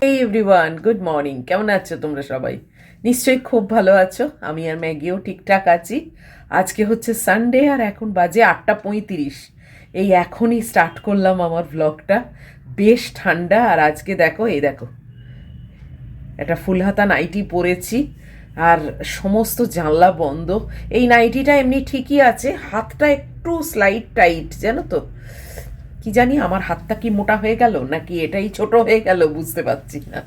এই everyone, good morning. কেমন আছো তোমরা সবাই? নিশ্চয়ই খুব ভালো আছো। আমি আর ম্যাগিও ঠিকঠাক আছি। আজকে হচ্ছে সানডে আর এখন বাজে 8:35। এই এখনই স্টার্ট করলাম আমার ব্লগটা। বেশ ঠান্ডা, আর আজকে দেখো, এই দেখো, একটা ফুল হাতা নাইটি পরেছি আর সমস্ত জানলা বন্ধ। এই নাইটিটা এমনি ঠিকই আছে, হাতটা একটু স্লাইড টাইট, জানো তো। কি জানি আমার হাতটা কি মোটা হয়ে গেল নাকি এটাই ছোট হয়ে গেল, বুঝতে পারছি না।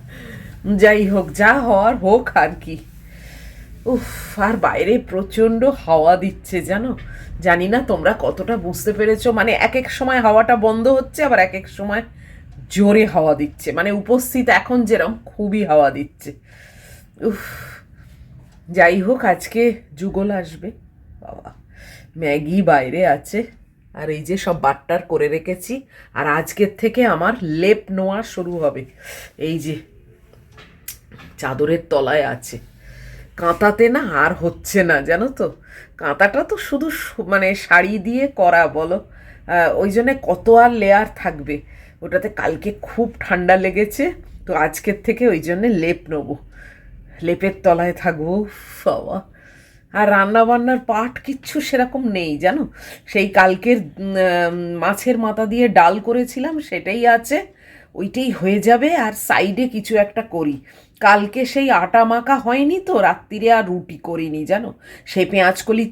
যাই হোক, যা হওয়ার হোক আর কি। উফ, আর বাইরে প্রচণ্ড হাওয়া দিচ্ছে জানো। জানি না তোমরা কতটা বুঝতে পেরেছো, মানে এক এক সময় হাওয়াটা বন্ধ হচ্ছে, আবার এক এক সময় জোরে হাওয়া দিচ্ছে, মানে উপস্থিত এখন যেরকম খুবই হাওয়া দিচ্ছে। উফ, যাই হোক, আজকে যুগল আসবে। বাবা, ম্যাগি বাইরে আছে, আর এই যে সব বাট্টার করে রেখেছি। আর আজকের থেকে আমার লেপ নোয়া শুরু হবে। এই যে চাদরের তলায় আছে, কাঁথাতে না আর হচ্ছে না, জানো তো। কাঁথাটা তো শুধু মানে শাড়ি দিয়ে করা বলো, ওই জন্যে কত আর লেয়ার থাকবে ওটাতে। কালকে খুব ঠান্ডা লেগেছে, তো আজকের থেকে ওই জন্যে লেপ নেবো, লেপের তলায় থাকবো। বাবা, আর রান্না বান্নার পাট কিচ্ছু সেরকম নেই জানো। সেই কালকের মাছের মাথা দিয়ে ডাল করেছিলাম, সেটাই আছে, ওইটাই হয়ে যাবে। আর সাইডে কিছু একটা করি। কালকে সেই আটা মাখা হয়নি তো, রাত্রিরে আর রুটি করিনি জানো। সেই পেঁয়াজকলি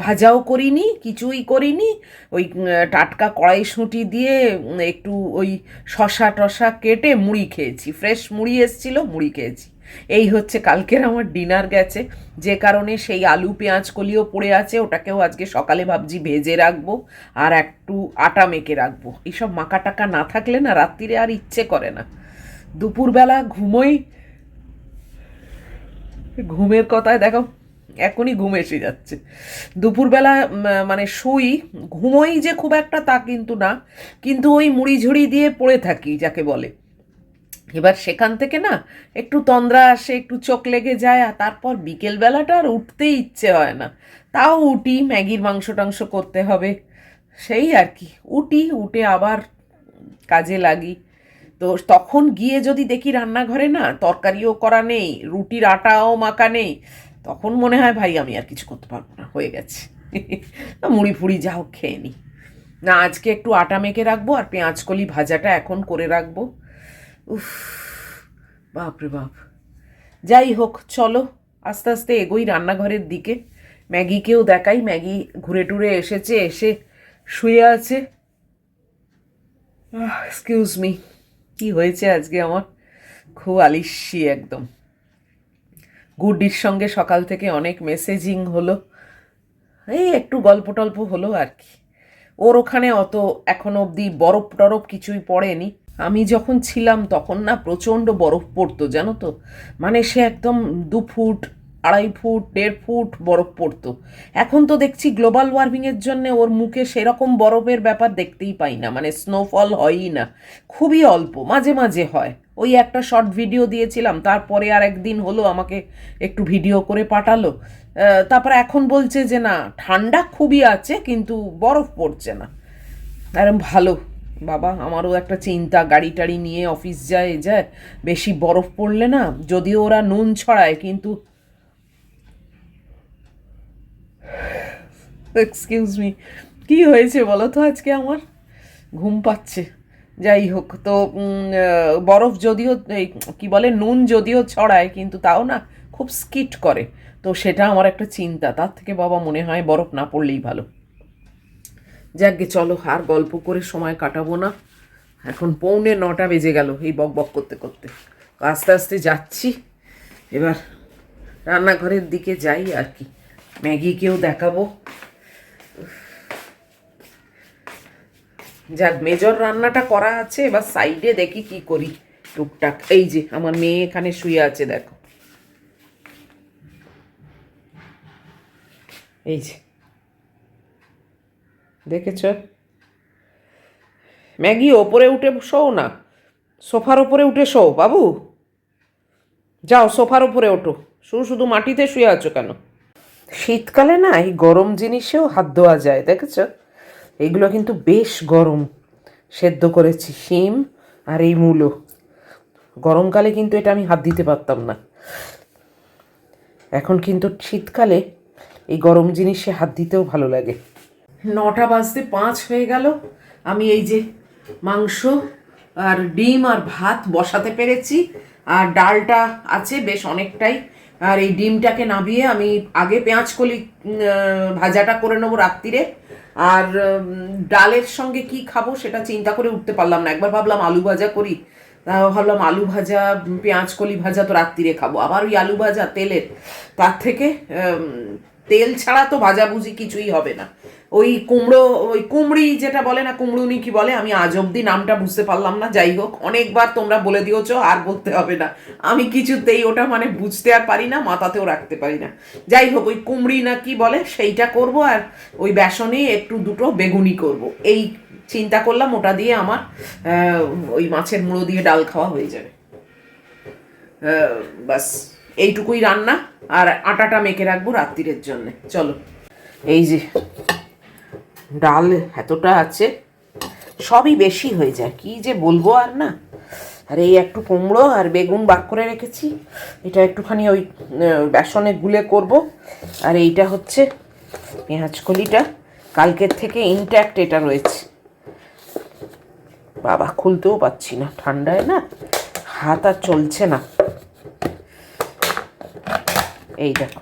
ভাজাও করিনি, কিছুই করিনি। ওই টাটকা কড়াইশুঁটি দিয়ে একটু ওই শশা টশা কেটে মুড়ি খেয়েছি, ফ্রেশ মুড়ি এসছিল, মুড়ি খেয়েছি। এই হচ্ছে কালকের আমার ডিনার গেছে। যে কারণে সেই আলু পেঁয়াজ কলিও পড়ে আছে, ওটাকেও আজকে সকালে ভাবছি ভেজে রাখবো আর একটু আটা মেখে রাখবো। এইসব মাখা টাকা না থাকলে না রাত্রিরে আর ইচ্ছে করে না। দুপুরবেলা ঘুমোই, ঘুমের কথায় দেখো এখনই ঘুম এসে যাচ্ছে। দুপুরবেলা মানে শুই, ঘুমোই যে খুব একটা তা কিন্তু না, কিন্তু ওই মুড়ি ঝুড়ি দিয়ে পড়ে থাকি যাকে বলে। এবার সেখান থেকে না একটু তন্দ্রা আসে, একটু চোখ লেগে যায়, আর তারপর বিকেলবেলাটা আর উঠতেই ইচ্ছে হয় না। তাও উঠি, ম্যাগির মাংস টাংস করতে হবে, সেই আর কি। উঠি, উঠে আবার কাজে লাগি। তো তখন গিয়ে যদি দেখি রান্নাঘরে না তরকারিও করা নেই, রুটির আটাও মাখা নেই, তখন মনে হয় ভাই আমি আর কিছু করতে পারবো না, হয়ে গেছে। মুড়ি ফুড়ি যাও খেয়ে নি। না, আজকে একটু আটা মেখে রাখবো আর পেঁয়াজকলি ভাজাটা এখন করে রাখবো। উফ, বাপরে বাপ। যাই হোক, চলো আস্তে আস্তে এগোই রান্নাঘরের দিকে। ম্যাগিকেও দেখাই, ম্যাগি ঘুরে টুরে এসেছে, এসে শুয়ে আছে। এক্সকিউজ মি, কি হয়েছে আজকে আমার, খুব আলিস্যি একদম। গুড্ডির সঙ্গে সকাল থেকে অনেক মেসেজিং হলো, এই একটু গল্প টল্প হলো আর কি। ওর ওখানে অত এখনো অবধি বরফ টরফ কিছুই পড়েনি। আমি যখন ছিলাম তখন না প্রচণ্ড বরফ পড়তো জানো তো। মানে সে একদম 2 ফুট, 2.5 ফুট, 1.5 ফুট বরফ পড়তো। এখন তো দেখছি গ্লোবাল ওয়ার্মিংয়ের জন্য ওর মুখে সেরকম বরফের ব্যাপার দেখতেই পাই না, মানে স্নোফল হয়ই না, খুবই অল্প, মাঝে মাঝে হয়। ওই একটা শর্ট ভিডিও দিয়েছিলাম, তারপরে আর একদিন হলো আমাকে একটু ভিডিও করে পাঠালো। তারপর এখন বলছে যে না, ঠান্ডা খুবই আছে কিন্তু বরফ পড়ছে না। আর ভালো, বাবা আমারও একটা চিন্তা, গাড়ি টাড়ি নিয়ে অফিস যায় যায়, বেশি বরফ পড়লে না, যদিও ওরা নুন ছড়ায় কিন্তু। এক্সকিউজ মি, কি হয়েছে বলো তো আজকে আমার, ঘুম পাচ্ছে। যাই হোক, তো বরফ যদিও এই কী বলে নুন যদিও ছড়ায়, কিন্তু তাও না খুব স্কিট করে। তো সেটা আমার একটা চিন্তা, তার থেকে বাবা মনে হয় বরফ না পড়লেই ভালো। যাকগে, চলো আর গল্প করে সময় কাটাবো না। এখন 8:45 বেজে গেল এই বক বক করতে করতে। আস্তে আস্তে যাচ্ছি এবার রান্নাঘরের দিকে, যাই আর কি। ম্যাগিকেও দেখাবো। যাক, মেজর রান্নাটা করা আছে, এবার সাইডে দেখি কি করি টুকটাক। এই যে আমার মেয়ে এখানে শুয়ে আছে দেখো, এই যে দেখেছ। ম্যাগি ওপরে উঠে শোও না, সোফার ওপরে উঠে শো বাবু, যাও সোফার ওপরে ওঠো। শুধু শুধু মাটিতে শুয়ে আছো কেন? শীতকালে না এই গরম জিনিসেও হাত ধোয়া যায়, দেখেছ। এগুলো কিন্তু বেশ গরম। সেদ্ধ করেছি শিম আর এই মূলো, গরমকালে কিন্তু এটা আমি হাত দিতে পারতাম না, এখন কিন্তু শীতকালে এই গরম জিনিসে হাত দিতেও ভালো লাগে। 9টা বাজতে 5 হয়ে গেল, আমি এই যে মাংস আর ডিম আর ভাত বসাতে পেরেছি, আর ডালটা আছে বেশ অনেকটাই। আর এই ডিমটাকে নামিয়ে আমি আগে পেঁয়াজ কলি ভাজাটা করে নেবো রাত্রিরে। আর ডালের সঙ্গে কি খাবো সেটা চিন্তা করে উঠতে পারলাম না। একবার ভাবলাম আলু ভাজা করি, ভাবলাম আলু ভাজা পেঁয়াজ কলি ভাজা তো রাত্রিরে খাবো, আবার ওই আলু ভাজা তেলের, তার থেকে তেল ছাড়া তো ভাজাভুজি কিছুই হবে না। ওই কুমড়ো, ওই কুমড়ি যেটা বলে না, কুমড়ুনি কি বলে, আমি আজ অব্দি নামটা বুঝতে পারলাম না। যাই হোক, অনেকবার তোমরা বলে দিয়েছ, আর বলতে হবে না। আমি কিছুতেই ওটা মানে বুঝতে আর পারি না, মাথাতেও রাখতে পারি না। যাই হোক, ওই কুমড়ি না কি বলে সেইটা করব, আর ওই বেসনে একটু দুটো বেগুনি করব, এই চিন্তা করলাম। ওটা দিয়ে আমার ওই মাছের মুড়ো দিয়ে ডাল খাওয়া হয়ে যাবে। বাস এইটুকুই রান্না, আর আটাটা মেখে রাখবো রাত্রিরের জন্য। চলো, এই যে ডাল এতটা আছে, সবই বেশি হয়ে যায়, কি যে বলবো আর না। আর এই একটু কুমড়ো আর বেগুন বাক করে রেখেছি, এটা একটুখানি ওই বেসনে গুলে করব। আর এইটা হচ্ছে পেঁয়াজ কলিটা, কালকের থেকে ইনট্যাক্ট এটা রয়েছে। বাবা, খুলতেও পাচ্ছি না, ঠান্ডায় না হাত আর চলছে না। এই দেখো,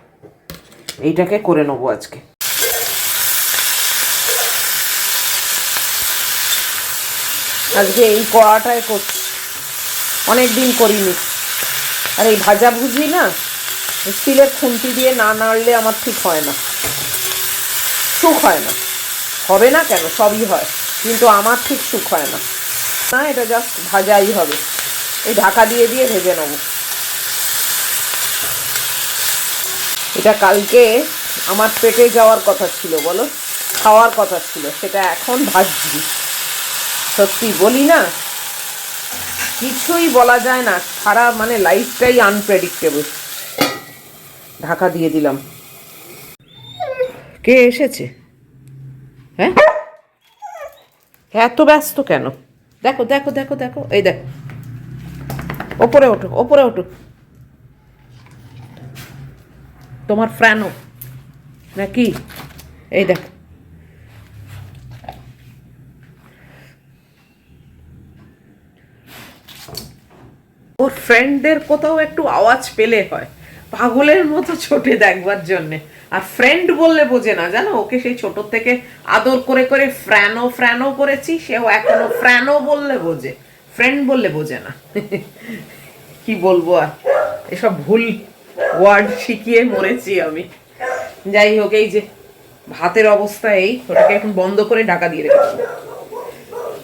এইটাকে করে নেবো আজকে। আজকে এই কড়াটায় করছি, অনেক দিন করিনি। আর এই ভাজাভুজি না স্টিলের খুন্তি দিয়ে না নাড়লে আমার ঠিক হয় না, সুখ হয় না। হবে না কেন, সবই হয়, কিন্তু আমার ঠিক সুখ হয় না। না, এটা জাস্ট ভাজাই হবে, এই ঢাকা দিয়ে দিয়ে ভেজে নেব। এটা কালকে আমার পেটে যাওয়ার কথা ছিল, বলো, খাওয়ার কথা ছিল, সেটা এখন ভাজছি। সত্যি বলি না, কিছুই বলা যায় না, সারা মানে লাইফটাই আনপ্রেডিক্টেবল। ঢাকা দিয়ে দিলাম। কে এসেছে? হ্যাঁ, এত ব্যস্ত কেন? দেখো দেখো দেখো দেখো, এই দেখো, ওপরে ওঠো, ওপরে ওঠো। তোমার ফ্র্যানো নাকি? এই দেখ, ওর ফ্রেন্ডদের কোথাও একটু আওয়াজ পেলে হয়, পাগলের মতো ছোটে দেখবার জন্যে। আর ফ্রেন্ড বললে বোঝে না, জানো, ওকে সেই ছোট থেকে আদর করে করে ফ্র্যানো ফ্র্যানো করেছি, সেও এখনো ফ্র্যানো বললে বোঝে, ফ্রেন্ড বললে বোঝে না। কি বলবো আর, এসব ভুল ওয়ার্ড শিখিয়ে মরেছি আমি। যাই হোক, এই যে ভাতের অবস্থা এই, ওটাকে এখন বন্ধ করে ঢাকা দিয়ে রেখেছি।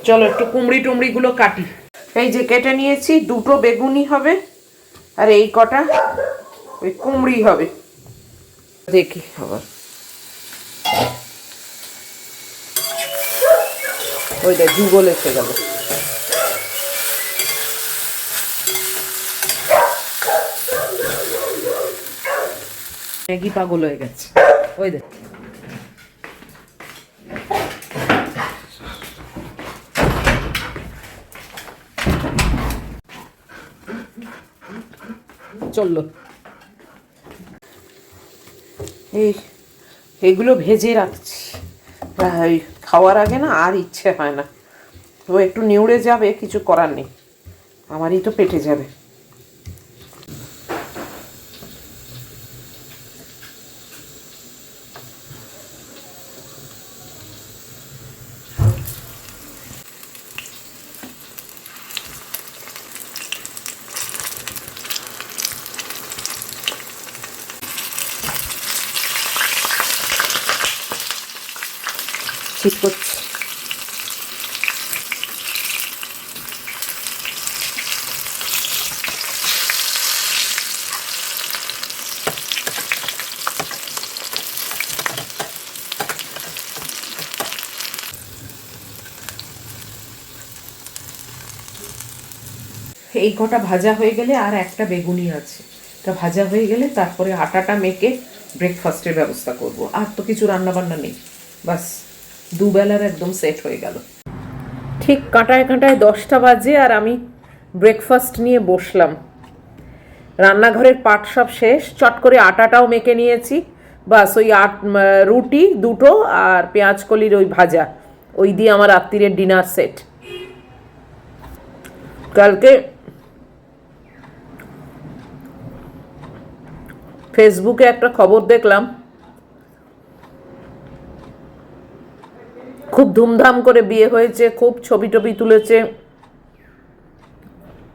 চলো একটু কুমড়ি টুমড়িগুলো কাটি। এই যে কেটে নিয়েছি, দুটো বেগুনি হবে, আর এই কটা ওই কুমড়ি হবে। দেখি আবার, ওইটা যুগল এসে গেল। ম্যাগি পাগল হয়ে গেছে, ওই দেখ। চললো, এগুলো ভেজে রাখছি, খাওয়ার আগে না আর ইচ্ছে হয় না। ও একটু নিউড়ে যাবে, কিছু করার নেই, আমারই তো পেটে যাবে। ঠিক করছি। এই কটা ভাজা হয়ে গেলে, আর একটা বেগুনি আছে, তা ভাজা হয়ে গেলে তারপরে আটাটা মেখে ব্রেকফাস্টের ব্যবস্থা করব। আর তো কিছু রান্না বান্না নেই, বাস দুবেলার একদম সেট হয়ে গেল। ঠিক কাঁটায় কাঁটায় 10টা বাজে, আর আমি ব্রেকফাস্ট নিয়ে বসলাম। রান্নাঘরের পাট সব শেষ, চট করে আটাটাও মেখে নিয়েছি। বাস ওই রুটি দুটো আর পেঁয়াজ কলির ওই ভাজা, ওই দিয়ে আমার রাত্রিরের ডিনার সেট। কালকে ফেসবুকে একটা খবর দেখলাম, খুব ধুমধাম করে বিয়ে হয়েছে, খুব ছবি টবি তুলেছে,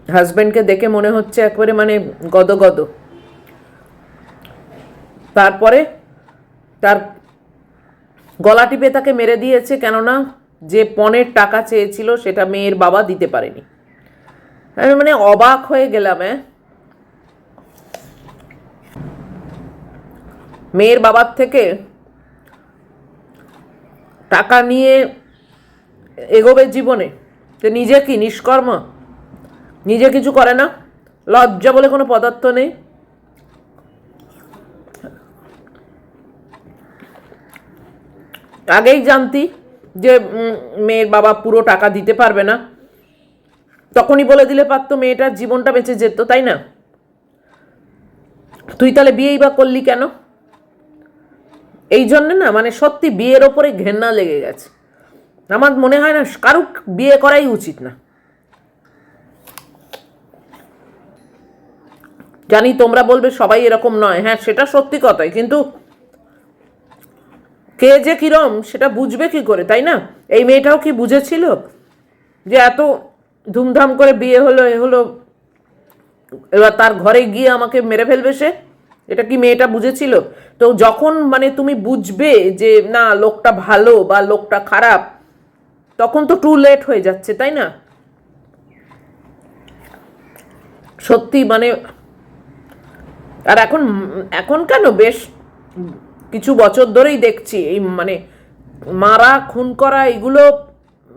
হাজব্যান্ডকে দেখে মনে হচ্ছে একবারে মানে গদগদ। তারপরে তার গলা টিপে তাকে মেরে দিয়েছে, কেননা যে পণের টাকা চেয়েছিল সেটা মেয়ের বাবা দিতে পারেনি। আমি মানে অবাক হয়ে গেলাম। মেয়ের বাবার থেকে টাকা নিয়ে এগোবে জীবনে, তো নিজে কি নিষ্কর্ম, নিজে কিছু করে না, লজ্জা বলে কোনো পদার্থ নেই। আগেই জানতি যে মেয়ের বাবা পুরো টাকা দিতে পারবে না, তখনই বলে দিলে পারতো, মেয়েটার জীবনটা বেঁচে যেত, তাই না? তুই তাহলে বিয়েই বা করলি কেন? এই জন্যে না মানে সত্যি বিয়ের ওপরে ঘেন্না লেগে গেছে। আমার মনে হয় না কারুক বিয়ে করাই উচিত না। জানি তোমরা বলবে সবাই এরকম নয়, হ্যাঁ সেটা সত্যি কথাই, কিন্তু কে যে কিরম সেটা বুঝবে কি করে, তাই না? এই মেয়েটাও কি বুঝেছিল যে এত ধুমধাম করে বিয়ে হলো, এ হলো, এবার তার ঘরে গিয়ে আমাকে মেরে ফেলবে সে? এটা কি মেয়েটা বুঝেছিল? তো যখন মানে তুমি বুঝবে যে না লোকটা ভালো বা লোকটা খারাপ, তখন তো টু লেট হয়ে যাচ্ছে, তাই না? সত্যি মানে, আর এখন এখন কেন বেশ কিছু বছর ধরেই দেখছি এই মানে মারা খুন করা এগুলো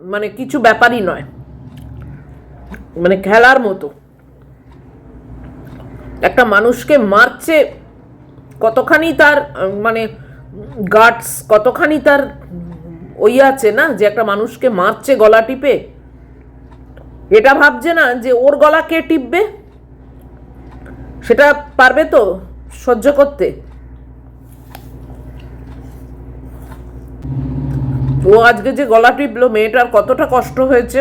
মানে কিছু ব্যাপারই নয়, মানে খেলার মতো। একটা মানুষকে মারছে, কতখানি তার মানে গাটস, কতখানি তার ওই আছে না, যে একটা মানুষকে মারছে গলা টিপে, এটা ভাবছে না যে ওর গলা কে টিপবে, সেটা পারবে তো সহ্য করতে? ও আজকে যে গলা টিপলো, মেয়েটার কতটা কষ্ট হয়েছে,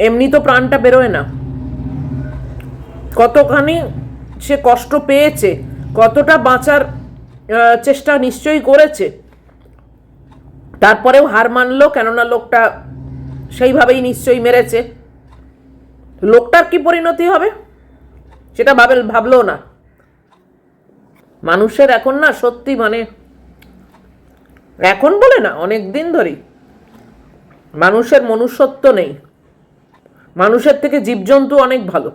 এমনি তো প্রাণটা বেরোয় না, কতখানি সে কষ্ট পেয়েছে, কতটা বাঁচার চেষ্টা নিশ্চয়ই করেছে, তারপরেও হার মানলো, কেননা লোকটা সেইভাবেই নিশ্চয়ই মেরেছে। লোকটার কি পরিণতি হবে সেটা ভাবলো না। মানুষের এখন না সত্যি মানে, এখন বলে না অনেক দিন ধরেই মানুষের মনুষ্যত্ব নেই। মানুষের থেকে জীবজন্তু অনেক ভালো।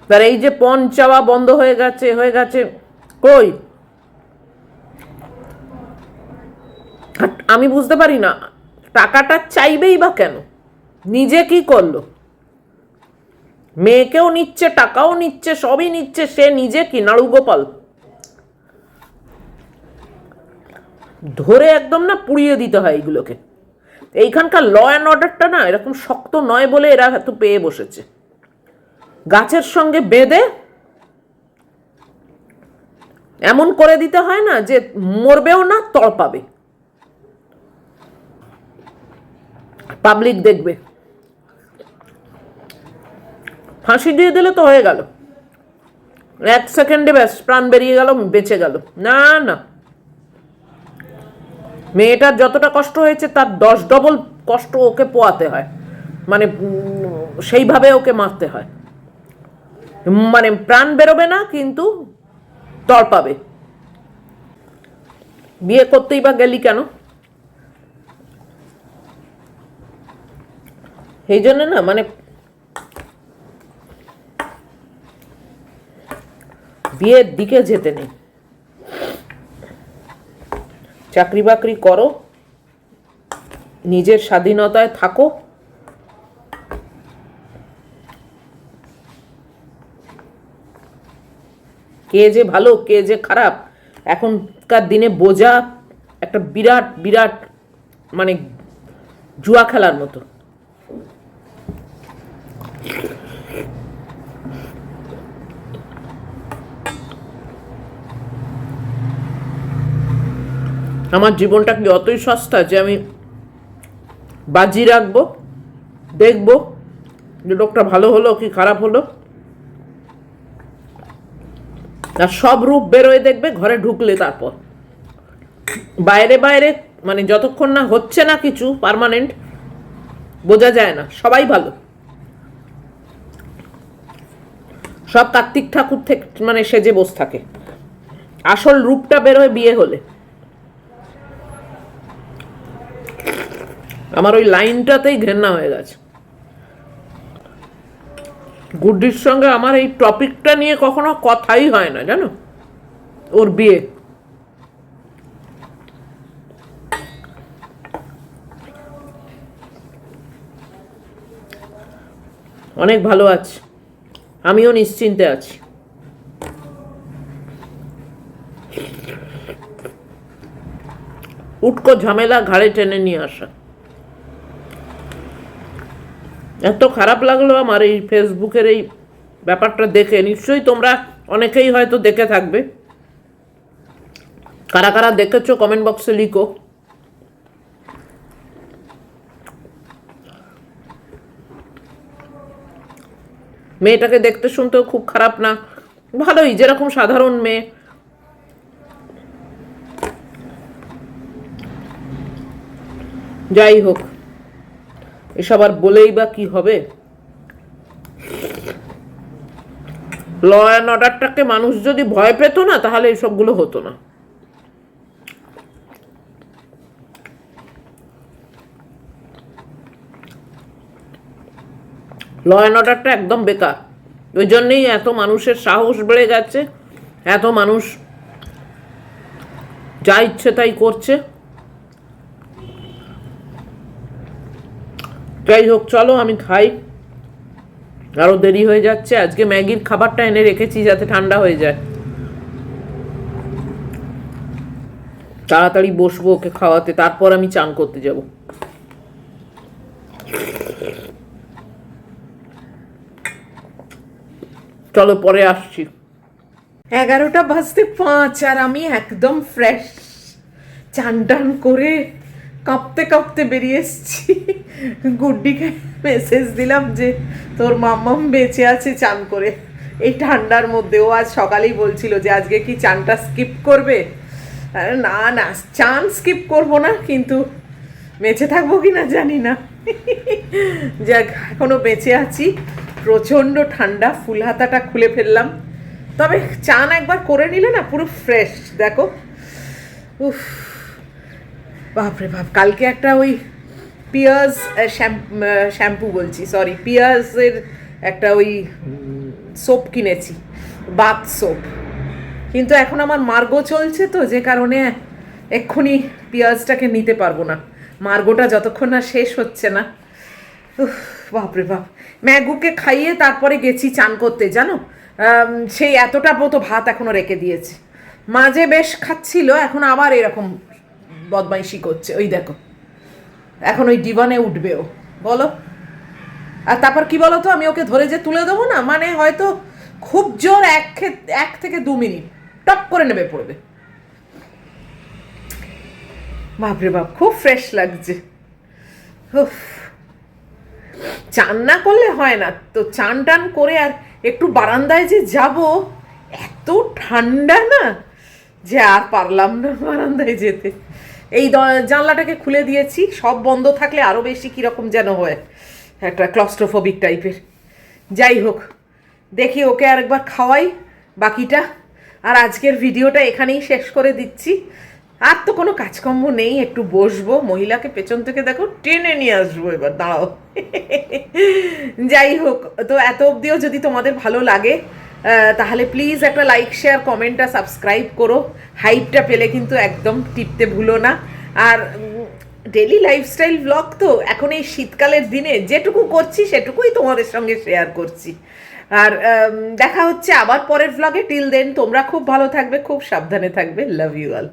তার এই যে পণ চাওয়া বন্ধ হয়ে গেছে কই? আমি বুঝতে পারি না টাকাটা চাইবেই বা কেন? নিজে কি করলো? মেয়েকেও নিচ্ছে, টাকাও নিচ্ছে, সবই নিচ্ছে, সে নিজে কি নাড়ু গোপাল? ধরে একদম না পুড়িয়ে দিতে হয় এইগুলোকে। এইখানকার ল অ্যান্ড অর্ডারটা না এরকম শক্ত নয় বলে এরা এত পেয়ে বসেছে। গাছের সঙ্গে বেঁধে এমন করে দিতে হয় না যে মরবেও না, তড়পাবে, পাবলিক দেখবে। ফাঁসি দিয়ে দিলে তো হয়ে গেল, 1 সেকেন্ডে ব্যাস প্রাণ বেরিয়ে গেল, বেঁচে গেল। না না, মেয়েটার যতটা কষ্ট হয়েছে তার 10 ডবল কষ্ট ওকে পোয়াতে হয়, মানে সেইভাবে ওকে মারতে হয়, মানে প্রাণ বেরোবে না কিন্তু তড়পাবে। বিয়ে করতেই বা গেলি কেন? এই জন্য না মানে বিয়ের দিকে যেতে নেই। চাকরি বাকরি করো, নিজের স্বাধীনতায় থাকো, কে যে ভালো কে যে খারাপ এখনকার দিনে বোঝা একটা বিরাট বিরাট মানে জুয়া খেলার মতো। আমার জীবনটা কি অতই সস্তা যে আমি বাজি রাখবো, দেখবো যে লোকটা ভালো হলো কি খারাপ হলো, আর সব রূপ বেরোয় দেখবে ঘরে ঢুকলে। তারপর বাইরে বাইরে মানে যতক্ষণ না হচ্ছে না কিছু পার্মানেন্ট, বোঝা যায় না সবাই ভালো। সব কার্তিক ঠাকুর থেকে মানে সেজে বসে থাকে, আসল রূপটা বেরোয় বিয়ে হলে। আমার ওই লাইনটাতেই ঘেন্না হয়ে গেছে। গুড্ডির সঙ্গে আমার এই টপিকটা নিয়ে কখনো কথাই হয় না জানো, ওর বিয়ে। অনেক ভালো আছে, আমিও নিশ্চিন্তে আছি। উটকো ঝামেলা ঘাড়ে টেনে নিয়ে আসা। এত খারাপ লাগলো আমার এই ফেসবুকের এই ব্যাপারটা দেখে। নিশ্চয়ই তোমরা অনেকেই হয়তো দেখে থাকবে, কারা কারা দেখেছো কমেন্ট বক্সে লিখো। মেয়েটাকে দেখতে শুনতেও খুব খারাপ না, ভালোই, যেরকম সাধারণ মেয়ে। যাই হোক, এসব আর বলেই বা কি হবে। ল অ্যান্ড অর্ডারটাকে মানুষ যদি ভয় পেত না তাহলে এসবগুলো হতো না। ল অ্যান্ড অর্ডারটা একদম বেকার। ওই জন্যেই এত মানুষের সাহস বেড়ে গেছে, এত মানুষ যা ইচ্ছে তাই করছে। যাই হোক, চলো আমি খাই, আরো দেরি হয়ে যাচ্ছে। আজকে ম্যাগির খাবারটা এনে রেখেছি যাতে ঠান্ডা হয়ে যায়। তাড়াতাড়ি বসবো ওকে খাওয়াতে, তারপর আমি চান করতে যাব। চলো পরে আসছি। 11:05 আর আমি একদম ফ্রেশ, চান টান করে কাঁপতে কাঁপতে বেরিয়ে এসছি। গুড্ডিকে মেসেজ দিলাম যে তোর মাম্মাম বেঁচে আছে চান করে এই ঠান্ডার মধ্যে। ও আজ সকালেই বলছিল যে আজকে কি চানটা স্কিপ করবে। না না, চান স্কিপ করবো না, কিন্তু বেঁচে থাকবো কি না জানি না। যাক, এখনো বেঁচে আছি। প্রচণ্ড ঠান্ডা, ফুল হাতাটা খুলে ফেললাম। তবে চান একবার করে নিলে না পুরো ফ্রেশ। দেখো, উফ, বাপরে বাপ। কালকে একটা ওই পিয়ার্স শ্যাম্পু বলছি, সরি, পিয়ার্সের একটা ওই সোপ কিনেছি, বাথ সোপ। কিন্তু এখন আমার মার্গো চলছে তো, যে কারণে এক্ষুনি পিয়ার্সটাকে নিতে পারবো না, মার্গোটা যতক্ষণ না শেষ হচ্ছে না। উফ, বাপরে বাপ। ম্যাগুকে খাইয়ে তারপরে গেছি চান করতে, জানো। সেই এতটা মতো ভাত এখনো রেখে দিয়েছে। মাঝে বেশ খাচ্ছিল, এখন আবার এরকম বদমাইশি করছে। ওই দেখো, এখন ওই ডিভানে উঠবে ও, বলো। আর তারপর কি বলো তো, আমি ওকে ধরে যে তুলে দেবো না, মানে হয়তো খুব জোর 1 থেকে 2 মিনিট টপ করে নেবে পড়বে। বাপরে বাপ, খুব ফ্রেশ লাগছে। উফ, চান না করলে হয় না তো। চান টান করে আর একটু বারান্দায় যে যাব, এত ঠান্ডা না যে আর পারলাম না বারান্দায় যেতে। এই জানলাটাকে খুলে দিয়েছি, সব বন্ধ থাকলে আরও বেশি কীরকম যেন হয়, একটা ক্লস্ট্রোফোবিক টাইপের। যাই হোক, দেখি ওকে আরেকবার খাওয়াই বাকিটা। আর আজকের ভিডিওটা এখানেই শেষ করে দিচ্ছি। আর তো কোনো কাজকর্ম নেই, একটু বসবো। মহিলাকে পেছন থেকে দেখো টেনে নিয়ে আসবো, এবার দাঁড়াও। যাই হোক, তো এত অবধিও যদি তোমাদের ভালো লাগে তাহলে প্লিজ একটা লাইক, শেয়ার, কমেন্ট আর সাবস্ক্রাইব করো। হাইপটা পেলে কিন্তু একদম টিপতে ভুলো না। আর ডেলি লাইফস্টাইল ব্লগ তো এখন এই শীতকালের দিনে যেটুকু করছি সেটুকুই তোমাদের সঙ্গে শেয়ার করছি। আর দেখা হচ্ছে আবার পরের ব্লগে। টিল দেন তোমরা খুব ভালো থাকবে, খুব সাবধানে থাকবে। Love you all.